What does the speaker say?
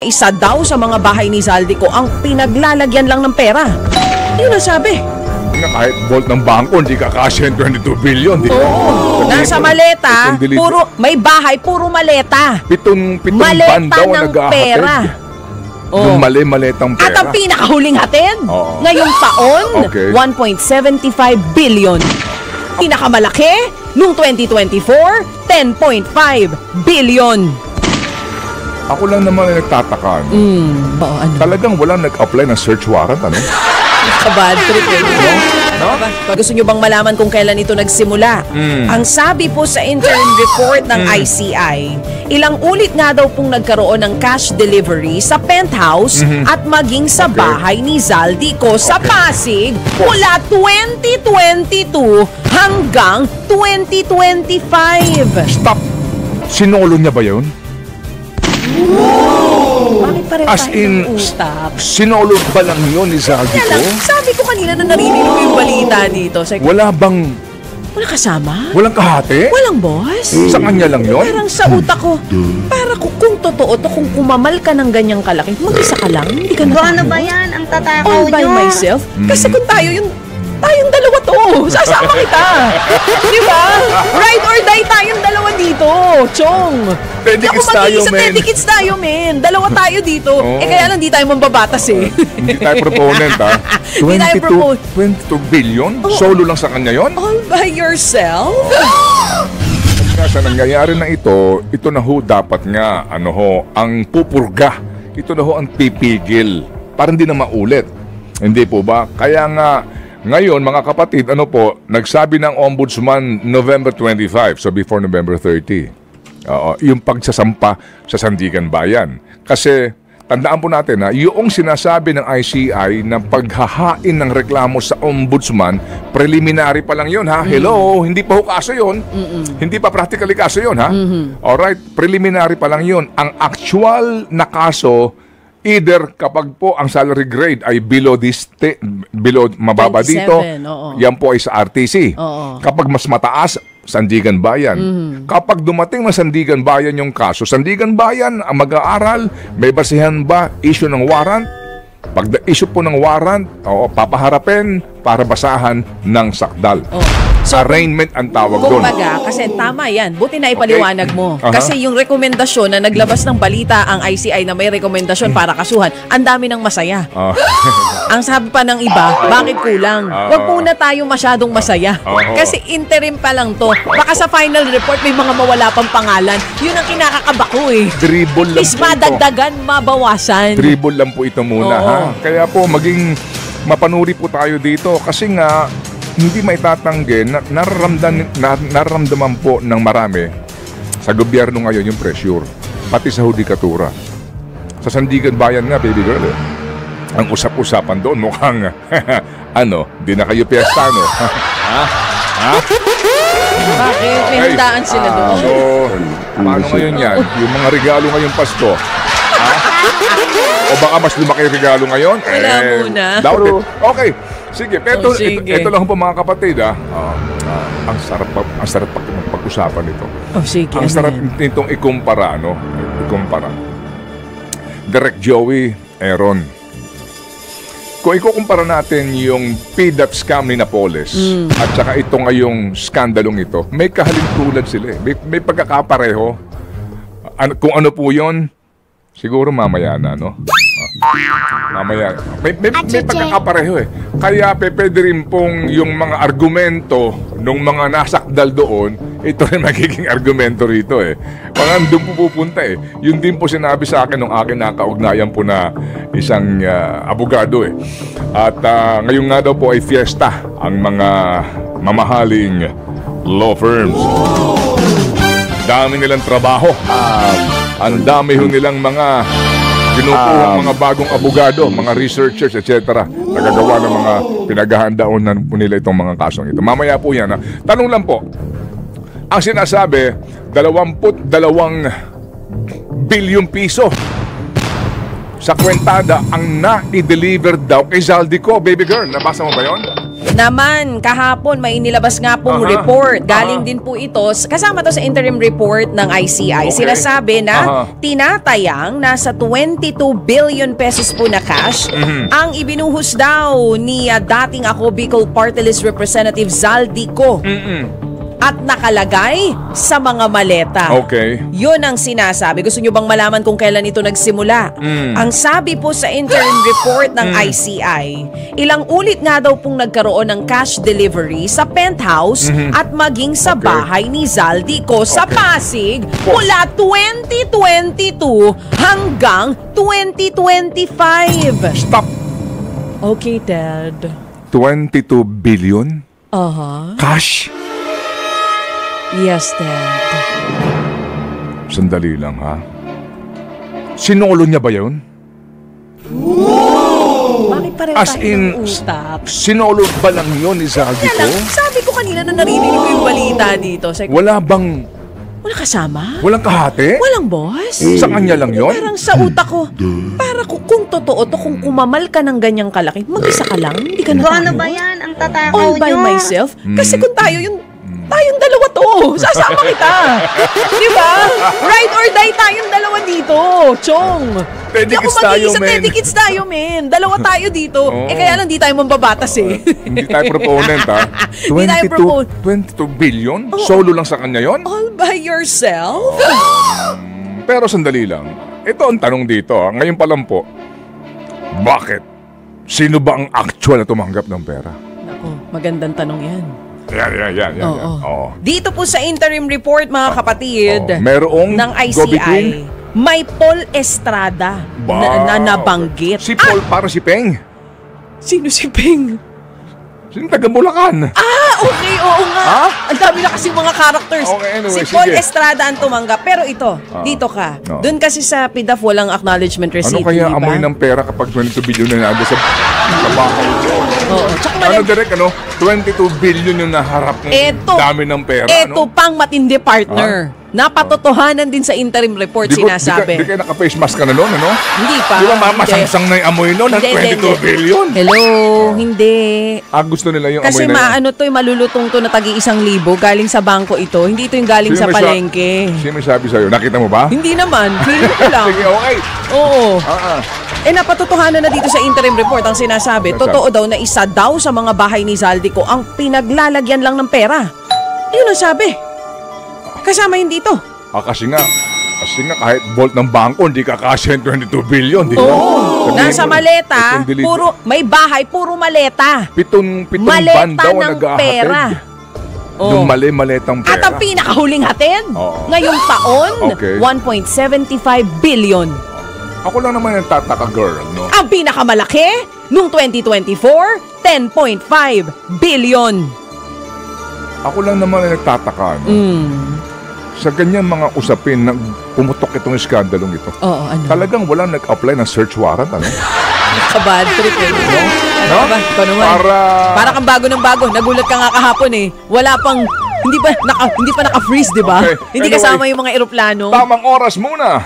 Isa daw sa mga bahay ni Zaldico ang pinaglalagyan lang ng pera. Yun ang sabi. Kahit vault ng bangko, hindi kakasya yung 22 billion. Oo. Nasa maleta, may bahay, puro maleta. Pitong maleta van daw ng pera. Yung maletang pera. At ang pinakahuling hatid, ngayong taon, 1.75 billion. Pinakamalaki, noong 2024, 10.5 billion. Ako lang naman ay nagtataka. Ano? Talagang walang nag-apply ng search warrant, ano? Bad trip eh. No? Gusto nyo bang malaman kung kailan ito nagsimula? Ang sabi po sa interim report ng ICI, ilang ulit nga daw pong nagkaroon ng cash delivery sa penthouse at maging sa bahay ni Zaldico sa Pasig mula 2022 hanggang 2025. Stop! Sinolo niya ba yun? Bakit pareho As tayo in, ng utak? sinolo ba lang yun ni Zaldico? Sabi ko kanina na narinig ko yung balita dito. Wala bang... Wala kasama? Walang kahati? Walang boss? Sa kanya lang yun? Parang sa utak ko, para kung totoo to, kung kumamal ka ng ganyang kalaki, mag-isa ka lang, hindi ka natakot. Ano ba yan? Ang tatakaw All by nyo. myself? Kasi kung tayong dalawa to, sasama kita. Di ba? Ride or die tayong dalawa dito, Chong. Pedikits tayo, men. Pedikits tayo, men. Dalawa tayo dito. Kaya lang di tayo mambabatas eh. Hindi tayo proponent, ha? 22 billion? Solo lang sa kanya yon? All by yourself? Sa nangyayari na ito na ho dapat nga, ang pupurga. Ito na ho ang pipigil. Para hindi na maulit. Hindi po ba? Kaya nga, ngayon, mga kapatid, nagsabi ng Ombudsman November 25, so before November 30. Yung pagsasampa sa Sandigan Bayan. Kasi, tandaan po natin yung sinasabi ng ICI na paghahain ng reklamo sa Ombudsman, preliminary pa lang yun, ha? Hello, hindi pa ho kaso yun. Hindi pa practically kaso yun, ha? Alright, preliminary pa lang yun. Ang actual na kaso, either kapag po ang salary grade ay below mababa 27, dito, yan po ay sa RTC. Kapag mas mataas, Sandigan Bayan. Kapag dumating na Sandigan Bayan yung kaso, Sandigan Bayan ang mag-aaral, may basihan ba, issue ng warrant? Pag issue po ng warrant, papaharapin para basahan ng sakdal. So, arraignment ang tawag doon. Kumbaga, kasi tama yan. Buti na ipaliwanag mo. Kasi yung rekomendasyon na naglabas ng balita ang ICI na may rekomendasyon para kasuhan, ang dami ng masaya. Ang sabi pa ng iba, bakit kulang? Huwag muna tayo masyadong masaya. Kasi interim pa lang to. Baka sa final report may mga mawala pang pangalan. Yun ang kinakakaba ko eh. Dribble lang po ito. Madagdagan, mabawasan. Dribble lang po ito muna, ha? Kaya po, maging mapanuri po tayo dito. Kasi nga, hindi maitatanggi na nararamdaman po ng marami sa gobyerno ngayon yung pressure, pati sa hudikatura. Sa Sandigan Bayan nga, baby girl, ang usap-usapan doon mukhang di na kayo piyesta, no? Bakit? May handaan sila doon. So, paano ngayon yan? Yung mga regalo ngayong Pasko, o baka mas lumaki yung regalo ngayon? Wala muna. Doubt it. Okay. Sige, pero ito lang po mga kapatid, ang sarap pag-usapan nito. Sige. Ang sarap nitong ikumpara, Ikumpara. Direk Joey, Aaron. Kung ikukumpara natin yung PDAP scam ni Napoles at saka ito ngayong skandalong ito, may kahalintulad sila. May pagkakapareho. Kung ano po yun, siguro mamaya na, mamaya. May pagkakapareho eh. Kaya pwede rin pong yung mga argumento nung mga nasakdal doon, ito rin magiging argumento rito eh. Parang doon po pupunta eh. Yun din po sinabi sa akin nung akin nakaugnayan po na isang abogado eh. At ngayon nga daw po ay fiesta ang mga mamahaling law firms. Dami nilang trabaho. Ang dami ho nilang mga kinukuha mga bagong abogado, mga researchers, etc. Nagagawa ng mga pinaghahandaan po nila itong mga kasong ito. Mamaya po yan. Tanong lang po, ang sinasabi, 22 billion piso sa kwentada ang na-deliver daw kay Zaldico. Baby girl, nabasa mo ba yon? naman, kahapon may inilabas nga pong report. Galing din po ito, kasama to sa interim report ng ICI. Okay. Sinasabi na tinatayang nasa 22 billion pesos po na cash ang ibinuhos daw ni dating ako Bicol Party List Representative Zaldico. At nakalagay sa mga maleta. Okay. Yun ang sinasabi. Gusto nyo bang malaman kung kailan ito nagsimula? Ang sabi po sa interim report ng ICI, ilang ulit nga daw pong nagkaroon ng cash delivery sa penthouse at maging sa bahay ni Zaldico sa Pasig mula 2022 hanggang 2025. Stop! Okay, Ted. 22 billion? Cash? Yes, Ted. Sandali lang, ha? Sinolo niya ba yun? Bakit pareho As tayo in, ng utak? sinolo ba lang yun ni Zaldico? Kaya lang, sabi ko kanina na narinig ko yung balita dito. Wala bang... Wala kasama? Walang kahati? Walang boss? Sa kanya lang yun? Parang sa utak ko, para kung totoo to, kung kumamal ka ng ganyang kalaki, mag-isa ka lang, hindi ka na Ano ba yan? Ang tatakaw all by nyo. myself. Kasi kung tayong dalawa to, sasama kita. Di ba? Ride or die tayong dalawa dito, Chong. Hindi ako Tedikits tayo, mag-iisa, men. tedikits tayo, men. Dalawa tayo dito. Oo. Kaya lang di tayo mambabatas eh. Hindi tayo proponent, ha? Hindi tayo 22 billion? Solo lang sa kanya yon? All by yourself? Pero sandali lang. Ito ang tanong dito, ha? Ngayon pa lang po. Bakit? Sino ba ang actual na tumanggap ng pera? Nako, magandang tanong yan. Yan. Oo. Dito po sa interim report, mga kapatid, Merong ng go-between? ICI, may Paul Estrada na nabanggit. Si Paul para si Peng. Sino si Peng? Sino taga Bulacan? Okay, oo nga. Ha? Ang dami na kasi mga characters. Okay, anyway, Si Paul sige. Estrada ang tumanggap. Pero ito, dito ka. No. Doon kasi sa PDAF walang acknowledgement receipt, Ano kaya di ba? amoy ng pera kapag 22 billion na nada sa bahay ko? Oo. Tsaka Ano direct, 22 billion yung naharap ng dami ng pera, Ito pang matindi, partner. Napatotohanan din sa interim report sinasabi. Di kayo naka-face mask ka na noon, ano? Hindi pa. Di ba Hindi. masangsang na yung amoy noon ng Hindi, 22 billion? Hello, hindi. Gusto nila yung Kasi amoy na yun. maano to, malulutong to na tagi-1,000 galing sa bangko ito. Hindi ito yung galing Sino sa may palengke. Sino may sabi sa'yo? Nakita mo ba? Hindi naman. Feeling ko lang. Sige, okay. Oo. Ah. Napatotohanan na dito sa interim report ang sinasabi. Totoo daw na isa daw sa mga bahay ni Zaldico ang pinaglalagyan lang ng pera. Yun ang sabi. Kasama yun dito. Kasi nga kahit vault ng bangko, hindi kakasya yung 22 billion, di ba? Oo. Sabihin Nasa mo, maleta, itong delete- may bahay, puro maleta. Pitong van Maleta daw ang ng nag-ahatid. pera. Yung maletang pera. At ang pinakahuling hatid, Oo. ngayong taon, Okay. 1.75 billion. Ako lang naman nagtataka, girl, no? Ang pinakamalaki, noong 2024, 10.5 billion. Ako lang naman ang nagtataka, no? Sa ganyan mga usapin na pumutok itong iskandalong ito. Oo, ano? Talagang walang nag-apply ng search warrant, ano? Kabad trip eh. Ano No? ba? Ikaw naman. Para kang bago ng bago. Nagulat ka nga kahapon eh. Wala pang, hindi pa naka-freeze, di ba? Okay. Hindi Anyway, kasama yung mga eroplano. Tamang oras muna!